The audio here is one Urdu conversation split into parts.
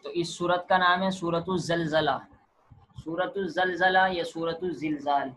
تو اس صورت کا نام ہے سورۃ الزلزلہ، سورۃ الزلزلہ یا سورۃ الزلزال،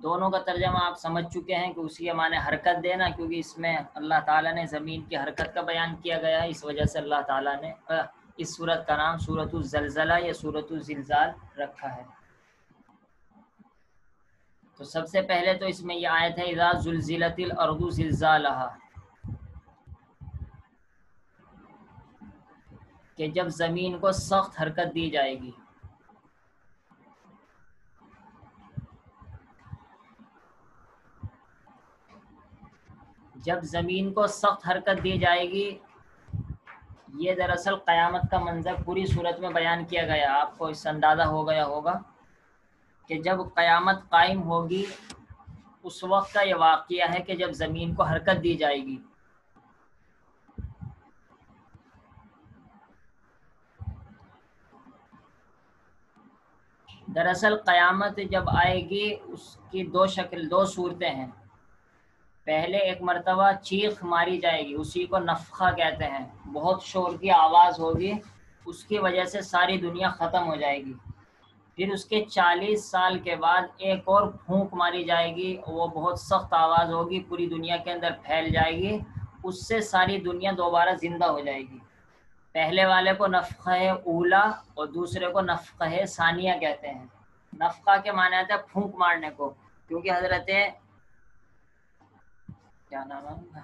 دونوں کا ترجمہ آپ سمجھ چکے ہیں کہ اسی کے معنی حرکت دینا، کیونکہ اس میں اللہ تعالیٰ نے زمین کی حرکت کا بیان کیا گیا ہے، اس وجہ سے اللہ تعالیٰ نے اس سورت کا نام سورۃ الزلزلہ یا سورۃ الزلزال رکھا ہے۔ تو سب سے پہلے تو اس میں یہ آیت ہے اذا زلزلت الارض زلزالہا، کہ جب زمین کو سخت حرکت دی جائے گی۔ جب زمین کو سخت حرکت دی جائے گی، یہ دراصل قیامت کا منظر پوری صورت میں بیان کیا گیا، آپ کو اس سے اندازہ ہو گیا ہوگا کہ جب قیامت قائم ہوگی اس وقت کا یہ واقعہ ہے کہ جب زمین کو حرکت دی جائے گی۔ دراصل قیامت جب آئے گی اس کی دو صورتیں ہیں۔ پہلے ایک مرتبہ چیخ ماری جائے گی، اسی کو نفخہ کہتے ہیں، بہت شور کی آواز ہوگی، اس کی وجہ سے ساری دنیا ختم ہو جائے گی۔ پھر اس کے 40 سال کے بعد ایک اور پھونک ماری جائے گی، وہ بہت سخت آواز ہوگی، پوری دنیا کے اندر پھیل جائے گی، اس سے ساری دنیا دوبارہ زندہ ہو جائے گی۔ پہلے والے کو نفخہ اولا اور دوسرے کو نفخہ ثانیہ کہتے ہیں۔ نفخہ کے معنی آتا ہے پھونک مارنے کو، کیونکہ حضرت کیا نام ہے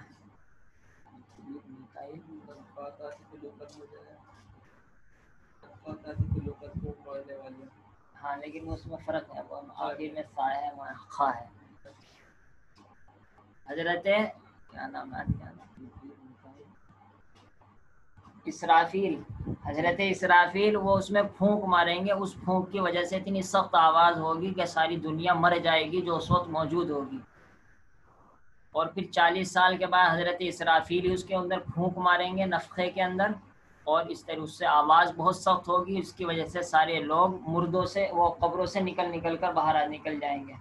ہاں، لیکن اس میں فرق ہے، آخر میں سا ہے خا ہے۔ حضرت کیا نام ہے اسرافیل، حضرت اسرافیل وہ اس میں پھونک ماریں گے، اس پھونک کی وجہ سے اتنی سخت آواز ہوگی کہ ساری دنیا مر جائے گی جو اس وقت موجود ہوگی۔ اور پھر 40 سال کے بعد حضرت اسرافیل اس کے اندر پھونک ماریں گے نفخے کے اندر، اور اس طرح اس سے آواز بہت سخت ہوگی، اس کی وجہ سے سارے لوگ مردوں سے وہ قبروں سے نکل کر باہر نکل جائیں گے۔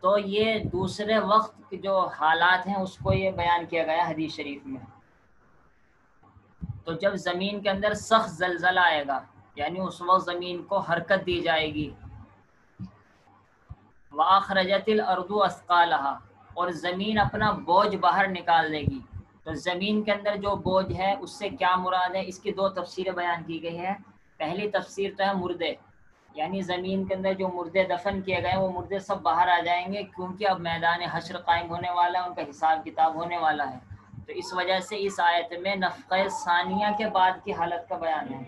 تو یہ دوسرے وقت کے جو حالات ہیں اس کو یہ بیان کیا گیا حدیث شریف میں۔ تو جب زمین کے اندر سخت زلزلہ آئے گا، یعنی اس وقت زمین کو حرکت دی جائے گی، وَأَخْرَجَتِ الْأَرْضُ أَثْقَالَهَا، اور زمین اپنا بوجھ باہر نکال دے گی۔ تو زمین کے اندر جو بوجھ ہے اس سے کیا مراد ہے، اس کی دو تفسیریں بیان کی گئی ہیں۔ پہلی تفسیر تو ہے مردے، یعنی زمین کے اندر جو مردے دفن کیے گئے وہ مردے سب باہر آ جائیں گے، کیونکہ اب میدان حشر قائم ہونے والا ہے، ان کا حساب کتاب ہونے والا ہے۔ تو اس وجہ سے اس آیت میں نفخہ ثانیہ کے بعد کی حالت کا بیان ہے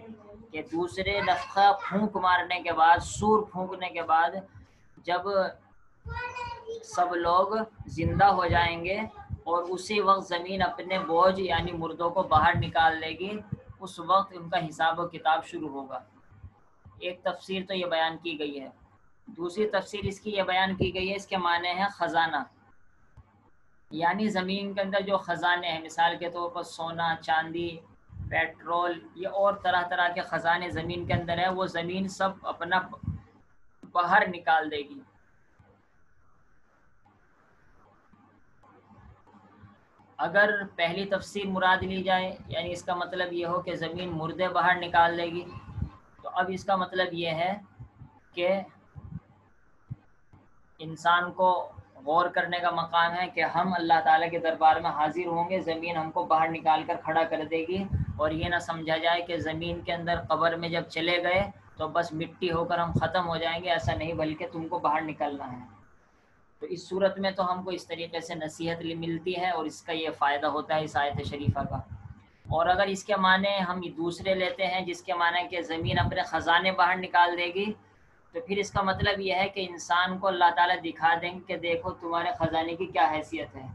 کہ دوسرے نفخہ پھونک مارنے کے بعد، سور پھونکنے کے بعد جب سب لوگ زندہ ہو جائیں گے اور اسی وقت زمین اپنے بوجھ یعنی مردوں کو باہر نکال لے گی، اس وقت ان کا حساب و کتاب شروع ہوگا۔ ایک تفسیر تو یہ بیان کی گئی ہے۔ دوسری تفسیر اس کی یہ بیان کی گئی ہے، اس کے معنی ہے خزانہ، یعنی زمین کے اندر جو خزانے ہیں، مثال کے طور پر سونا، چاندی، پیٹرول، یہ اور طرح طرح کے خزانے زمین کے اندر ہیں، وہ زمین سب اپنا باہر نکال دے گی۔ اگر پہلی تفسیر مراد لی جائے، یعنی اس کا مطلب یہ ہو کہ زمین مردے باہر نکال دے گی، تو اب اس کا مطلب یہ ہے کہ انسان کو غور کرنے کا مقام ہے کہ ہم اللہ تعالیٰ کے دربار میں حاضر ہوں گے، زمین ہم کو باہر نکال کر کھڑا کر دے گی، اور یہ نہ سمجھا جائے کہ زمین کے اندر قبر میں جب چلے گئے تو بس مٹی ہو کر ہم ختم ہو جائیں گے، ایسا نہیں، بلکہ تم کو باہر نکلنا ہے۔ تو اس صورت میں تو ہم کو اس طریقے سے نصیحت ملتی ہے اور اس کا یہ فائدہ ہوتا ہے اس آیت شریفہ کا۔ اور اگر اس کے معنی ہم دوسرے لیتے ہیں جس کے معنی کہ زمین اپنے خزانے باہر نکال دے گی، تو پھر اس کا مطلب یہ ہے کہ انسان کو اللہ تعالیٰ دکھا دیں گے کہ دیکھو تمہارے خزانے کی کیا حیثیت ہے،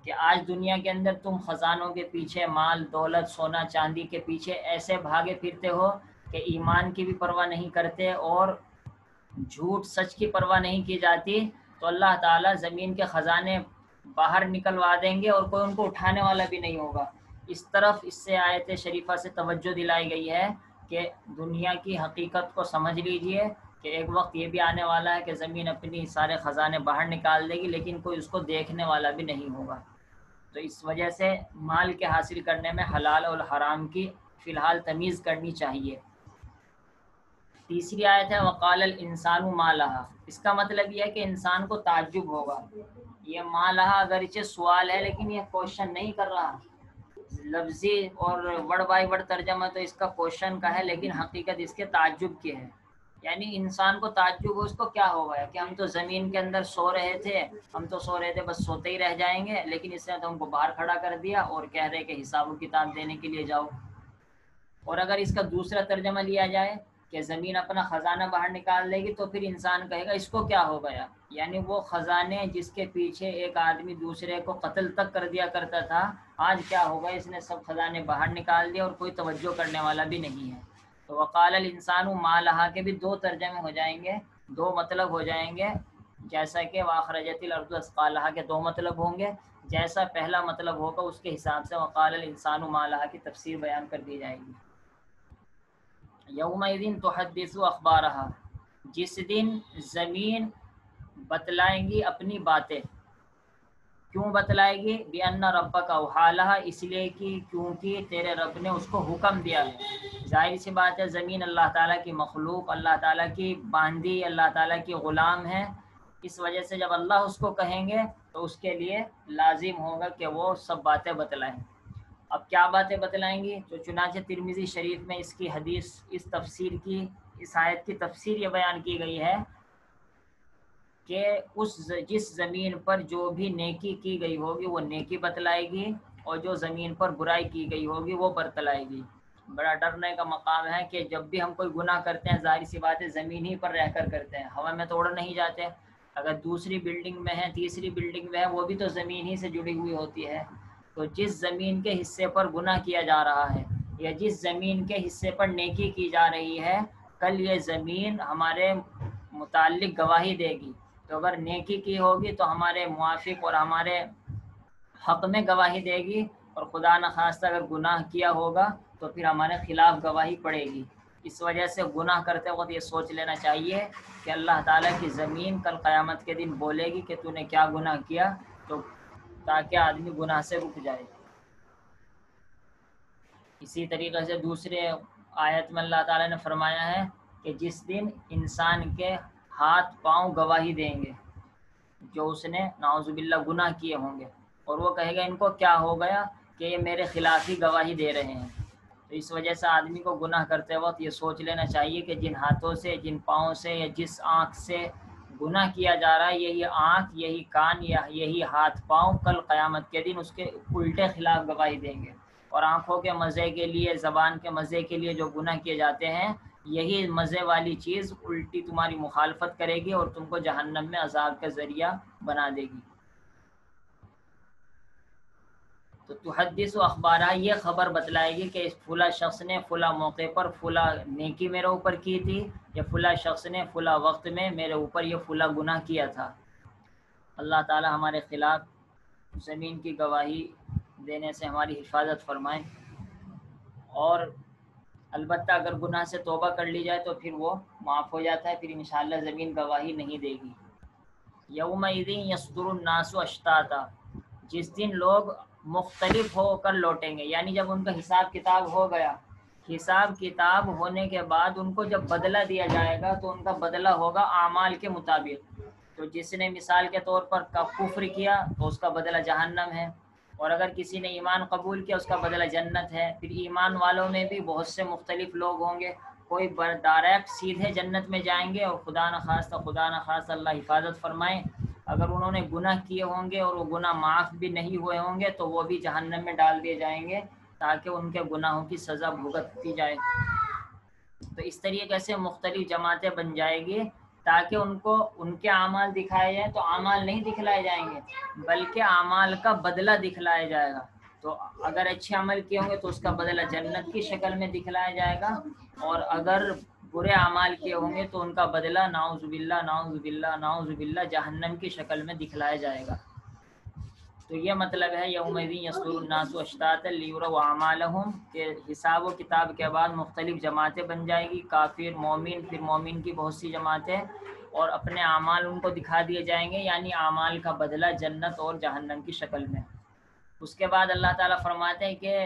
کہ آج دنیا کے اندر تم خزانوں کے پیچھے، مال دولت سونا چاندی کے پیچھے ایسے بھاگے پھرتے ہو کہ ایمان کی بھی پرواہ نہیں کرتے اور جھوٹ سچ کی پرواہ نہیں کی جاتی، تو اللہ تعالیٰ زمین کے خزانے باہر نکلوا دیں گے اور کوئی ان کو اٹھانے والا بھی نہیں ہوگا۔ اس طرف اس سے آیت شریفہ سے توجہ دلائی گئی ہے کہ دنیا کی حقیقت کو سمجھ لیجئے کہ ایک وقت یہ بھی آنے والا ہے کہ زمین اپنی سارے خزانے باہر نکال دے گی، لیکن کوئی اس کو دیکھنے والا بھی نہیں ہوگا۔ تو اس وجہ سے مال کے حاصل کرنے میں حلال اور حرام کی فی الحال تمیز کرنی چاہیے۔ تیسری آیت ہے وقال الانسان ما لہا، اس کا مطلب یہ ہے کہ انسان کو تعجب ہوگا۔ یہ ما لہا اگرچہ سوال ہے لیکن یہ کوشچن نہیں کر رہا، لفظی اور ورڈ بائی ورڈ ترجمہ تو اس کا کوشچن کا ہے لیکن حقیقت اس کے تعجب کی ہے۔ یعنی انسان کو تعجب ہو اس کو کیا ہو گیا کہ ہم تو زمین کے اندر سو رہے تھے، بس سوتے ہی رہ جائیں گے، لیکن اس نے تو ہم کو باہر کھڑا کر دیا اور کہہ رہے کہ حساب و کتاب دینے کے لیے جاؤ۔ اور اگر اس کا دوسرا ترجمہ لیا جائے کہ زمین اپنا خزانہ باہر نکال دے گی تو پھر انسان کہے گا اس کو کیا ہو گیا، یعنی وہ خزانے جس کے پیچھے ایک آدمی دوسرے کو قتل تک کر دیا کرتا تھا، آج کیا ہوگا، اس نے سب خزانے باہر نکال دیا اور کوئی توجہ کرنے والا بھی نہیں ہے۔ تو وقال الانسان ما لہا کے بھی دو ترجمے ہو جائیں گے، دو مطلب ہو جائیں گے، جیسا کہ واخرجت الارض اثقالہا کے دو مطلب ہوں گے، جیسا پہلا مطلب ہوگا اس کے حساب سے وقال الانسان ما لہا کی تفسیر بیان کر دی جائے گی۔ یومئذ تحدث اخبارہا، جس دن زمین بتلائیں گی اپنی باتیں۔ کیوں بتلائے گی؟ بِأَنَّ رَبَّكَ أَوْحَىٰ لَهَا، اس لیے کہ کیونکہ تیرے رب نے اس کو حکم دیا ہے۔ ظاہر سی بات ہے زمین اللہ تعالیٰ کی مخلوق، اللہ تعالیٰ کی باندھی، اللہ تعالیٰ کی غلام ہے، اس وجہ سے جب اللہ اس کو کہیں گے تو اس کے لیے لازم ہوگا کہ وہ سب باتیں بتلائیں۔ اب کیا باتیں بتلائیں گی؟ تو چنانچہ ترمذی شریف میں اس کی حدیث، اس تفسیر کی، اس آیت کی تفسیر یہ بیان کی گئی ہے کہ جس زمین پر جو بھی نیکی کی گئی ہوگی وہ نیکی بتلائے گی، اور جو زمین پر برائی کی گئی ہوگی وہ برتلائے گی۔ بڑا ڈرنے کا مقام ہے کہ جب بھی ہم کوئی گناہ کرتے ہیں ظاہر سی بات ہے زمین ہی پر رہ کر کرتے ہیں، ہوا میں تو اڑ نہیں جاتے۔ اگر دوسری بلڈنگ میں ہے، تیسری بلڈنگ میں ہے، وہ بھی تو زمین ہی سے جڑی ہوئی ہوتی ہے۔ تو جس زمین کے حصے پر گناہ کیا جا رہا ہے یا جس زمین کے حصے پر نیکی کی جا رہی ہے، کل یہ زمین ہمارے متعلق گواہی دے گی۔ تو اگر نیکی کی ہوگی تو ہمارے موافق اور ہمارے حق میں گواہی دے گی، اور خدا نخواستہ اگر گناہ کیا ہوگا تو پھر ہمارے خلاف گواہی پڑے گی۔ اس وجہ سے گناہ کرتے وقت یہ سوچ لینا چاہیے کہ اللہ تعالیٰ کی زمین کل قیامت کے دن بولے گی کہ تو نے کیا گناہ کیا، تو تاکہ آدمی گناہ سے رک جائے۔ اسی طریقے سے دوسرے آیت میں اللہ تعالیٰ نے فرمایا ہے کہ جس دن انسان کے ہاتھ پاؤں گواہی دیں گے جو اس نے نعوذ باللہ گناہ کیے ہوں گے، اور وہ کہے گا ان کو کیا ہو گیا کہ یہ میرے خلاف ہی گواہی دے رہے ہیں۔ تو اس وجہ سے آدمی کو گناہ کرتے وقت یہ سوچ لینا چاہیے کہ جن ہاتھوں سے، جن پاؤں سے یا جس آنکھ سے گناہ کیا جا رہا ہے، یہی آنکھ، یہی کان یا یہی ہاتھ پاؤں کل قیامت کے دن اس کے الٹے خلاف گواہی دیں گے۔ اور آنکھوں کے مزے کے لیے، زبان کے مزے کے لیے جو گناہ کیے جاتے ہیں، یہی مزے والی چیز الٹی تمہاری مخالفت کرے گی اور تم کو جہنم میں عذاب کا ذریعہ بنا دے گی۔ تو تحدث و اخبارہ، یہ خبر بتلائے گی کہ فلاں شخص نے فلاں موقع پر فلاں نیکی میرے اوپر کی تھی، یا فلاں شخص نے فلاں وقت میں میرے اوپر یہ فلاں گناہ کیا تھا۔ اللہ تعالی ہمارے خلاف زمین کی گواہی دینے سے ہماری حفاظت فرمائیں، اور البتہ اگر گناہ سے توبہ کر لی جائے تو پھر وہ معاف ہو جاتا ہے، پھر انشاءاللہ زمین گواہی نہیں دے گی۔ یومئذ یصدر الناس اشتاتا، جس دن لوگ مختلف ہو کر لوٹیں گے، یعنی جب ان کا حساب کتاب ہو گیا، حساب کتاب ہونے کے بعد ان کو جب بدلہ دیا جائے گا تو ان کا بدلہ ہوگا اعمال کے مطابق۔ تو جس نے مثال کے طور پر کفر کیا تو اس کا بدلہ جہنم ہے، اور اگر کسی نے ایمان قبول کیا اس کا بدلہ جنت ہے۔ پھر ایمان والوں میں بھی بہت سے مختلف لوگ ہوں گے، کوئی ڈائریکٹ سیدھے جنت میں جائیں گے، اور خدا نخواستہ اللہ حفاظت فرمائیں اگر انہوں نے گناہ کیے ہوں گے اور وہ گناہ معاف بھی نہیں ہوئے ہوں گے تو وہ بھی جہنم میں ڈال دیے جائیں گے تاکہ ان کے گناہوں کی سزا بھگتی جائے۔ تو اس طریقے سے مختلف جماعتیں بن جائے گی تاکہ ان کو ان کے اعمال دکھائے جائیں، تو اعمال نہیں دکھلائے جائیں گے بلکہ اعمال کا بدلہ دکھلایا جائے گا۔ تو اگر اچھے عمل کیے ہوں گے تو اس کا بدلہ جنت کی شکل میں دکھلایا جائے گا، اور اگر برے اعمال کیے ہوں گے تو ان کا بدلہ نعوذ باللہ جہنم کی شکل میں دکھلایا جائے گا۔ تو یہ مطلب ہے یومئذ یصدر الناس اشتاتا لیروا اعمالهم، کہ حساب و کتاب کے بعد مختلف جماعتیں بن جائے گی، کافر، مومن، پھر مومن کی بہت سی جماعتیں، اور اپنے اعمال ان کو دکھا دیے جائیں گے، یعنی اعمال کا بدلہ جنت اور جہنم کی شکل میں۔ اس کے بعد اللہ تعالیٰ فرماتے ہیں کہ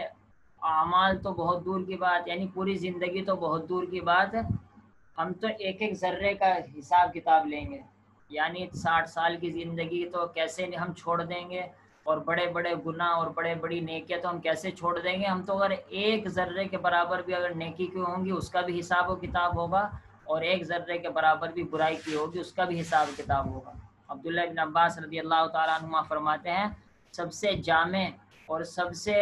اعمال تو بہت دور کی بات، یعنی پوری زندگی تو بہت دور کی بات، ہم تو ایک ایک ذرے کا حساب کتاب لیں گے، یعنی 60 سال کی زندگی تو کیسے ہم چھوڑ دیں گے، اور بڑے بڑے گناہ اور بڑے بڑی نیکیاں تو ہم کیسے چھوڑ دیں گے. ہم تو اگر ایک ذرے کے برابر بھی اگر نیکی کی ہوں گی اس کا بھی حساب و کتاب ہوگا، اور ایک ذرے کے برابر بھی برائی کی ہوگی اس کا بھی حساب و کتاب ہوگا. عبداللہ بن عباس رضی اللہ تعالیٰ عنہما فرماتے ہیں سب سے جامع اور سب سے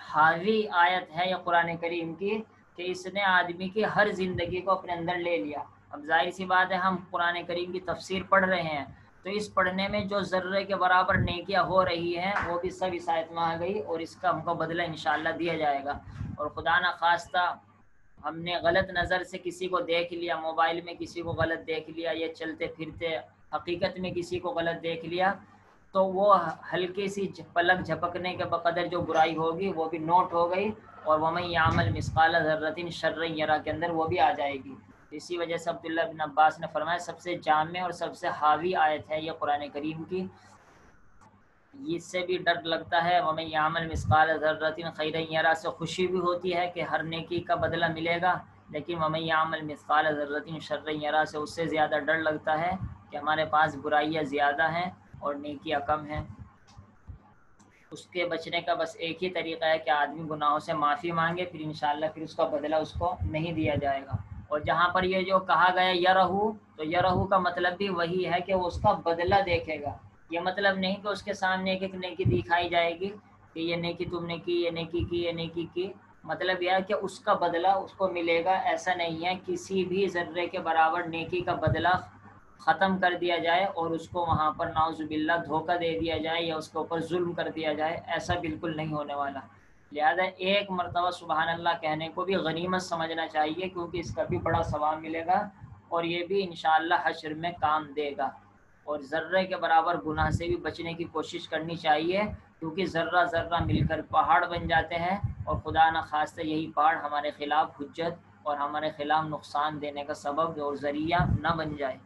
حاوی آیت ہے یہ قرآن کریم کی کہ اس نے آدمی کی ہر زندگی کو اپنے اندر لے لیا. اب ظاہر سی بات ہے ہم قرآن کریم کی تفسیر پڑھ رہے ہیں تو اس پڑھنے میں جو ذرے کے برابر نیکیاں ہو رہی ہیں وہ بھی سب اس آیت میں آ گئی، اور اس کا ہم کو بدلہ انشاءاللہ دیا جائے گا. اور خدا نہ خواستہ ہم نے غلط نظر سے کسی کو دیکھ لیا، موبائل میں کسی کو غلط دیکھ لیا، یا چلتے پھرتے حقیقت میں کسی کو غلط دیکھ لیا، تو وہ ہلکی سی پلک جھپکنے کے بقدر جو برائی ہوگی وہ بھی نوٹ ہو گئی، اور وَمَن يَعْمَلْ مِثْقَالَ ذَرَّةٍ شَرًّا يَرَهُ کے اندر وہ بھی آ جائے گی. اسی وجہ سے عبداللہ بن عباس نے فرمایا سب سے جامع اور سب سے حاوی آیت ہے یہ قرآن کریم کی. اس سے بھی ڈر لگتا ہے وَمَن يَعْمَلْ مِثْقَالَ ذَرَّةٍ خَيْرًا يَرَهُ سے خوشی بھی ہوتی ہے کہ ہر نیکی کا بدلہ ملے گا، لیکن وَمَن يَعْمَلْ مِثْقَالَ ذَرَّةٍ شَرًّا يَرَهُ سے اس سے زیادہ ڈر لگتا ہے کہ ہمارے پاس برائیاں زیادہ ہیں اور نیکیاں کم ہیں. اس کے بچنے کا بس ایک ہی طریقہ ہے کہ آدمی گناہوں سے معافی مانگے، پھر انشاءاللہ پھر اس کا بدلہ اس کو نہیں دیا جائے گا. اور جہاں پر یہ جو کہا گیا یرہو، تو یرہو کا مطلب بھی وہی ہے کہ وہ اس کا بدلہ دیکھے گا. یہ مطلب نہیں کہ اس کے سامنے ایک ایک نیکی دکھائی جائے گی کہ یہ نیکی تم نے کی، یہ نیکی کی، یہ نیکی کی. مطلب یہ ہے کہ اس کا بدلہ اس کو ملے گا. ایسا نہیں ہے کسی بھی ذرے کے برابر نیکی کا بدلہ ختم کر دیا جائے اور اس کو وہاں پر نعوذ باللہ دھوکہ دے دیا جائے یا اس کے اوپر ظلم کر دیا جائے، ایسا بالکل نہیں ہونے والا. لہذا ایک مرتبہ سبحان اللہ کہنے کو بھی غنیمت سمجھنا چاہیے، کیونکہ اس کا بھی بڑا ثواب ملے گا اور یہ بھی انشاءاللہ حشر میں کام دے گا. اور ذرے کے برابر گناہ سے بھی بچنے کی کوشش کرنی چاہیے، کیونکہ ذرہ ذرہ مل کر پہاڑ بن جاتے ہیں، اور خدا نہ خواستہ یہی پہاڑ ہمارے خلاف حجت اور ہمارے خلاف نقصان دینے کا سبب اور ذریعہ نہ بن جائے.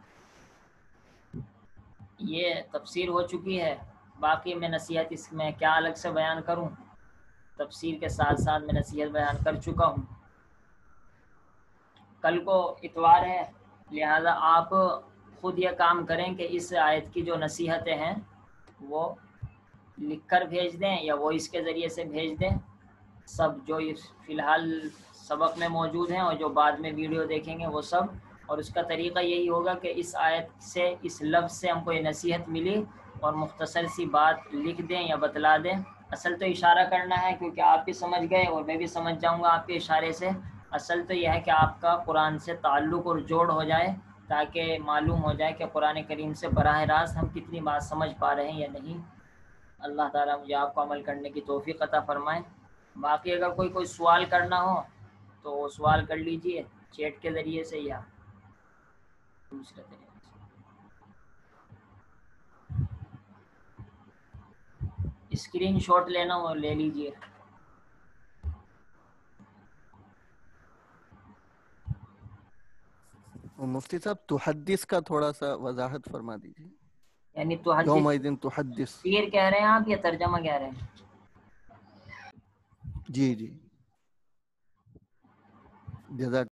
یہ تفسیر ہو چکی ہے. باقی میں نصیحت اس میں کیا الگ سے بیان کروں، تفسیر کے ساتھ ساتھ میں نصیحت بیان کر چکا ہوں. کل کو اتوار ہے، لہذا آپ خود یہ کام کریں کہ اس آیت کی جو نصیحتیں ہیں وہ لکھ کر بھیج دیں یا وائس کے ذریعے سے بھیج دیں، سب جو فی الحال سبق میں موجود ہیں اور جو بعد میں ویڈیو دیکھیں گے وہ سب. اور اس کا طریقہ یہی ہوگا کہ اس آیت سے، اس لفظ سے ہم کو یہ نصیحت ملی اور مختصر سی بات لکھ دیں یا بتلا دیں. اصل تو اشارہ کرنا ہے کیونکہ آپ بھی سمجھ گئے اور میں بھی سمجھ جاؤں گا آپ کے اشارے سے. اصل تو یہ ہے کہ آپ کا قرآن سے تعلق اور جوڑ ہو جائے تاکہ معلوم ہو جائے کہ قرآن کریم سے براہ راست ہم کتنی بات سمجھ پا رہے ہیں یا نہیں. اللہ تعالیٰ مجھے آپ کو عمل کرنے کی توفیق عطا فرمائے. باقی اگر کوئی سوال کرنا ہو تو وہ سوال کر لیجئے چیٹ کے ذریعے سے یا دوسرے طریقے سے. اسکرین شاٹ لینا ہو لے لیجئے. مفتی صاحب تحدث کا تھوڑا سا وضاحت فرما دیجیے. یعنی تو یومئذ تحدث تفسیر کہہ رہے ہیں آپ یا ترجمہ کہہ رہے ہیں؟ جی جی جزاک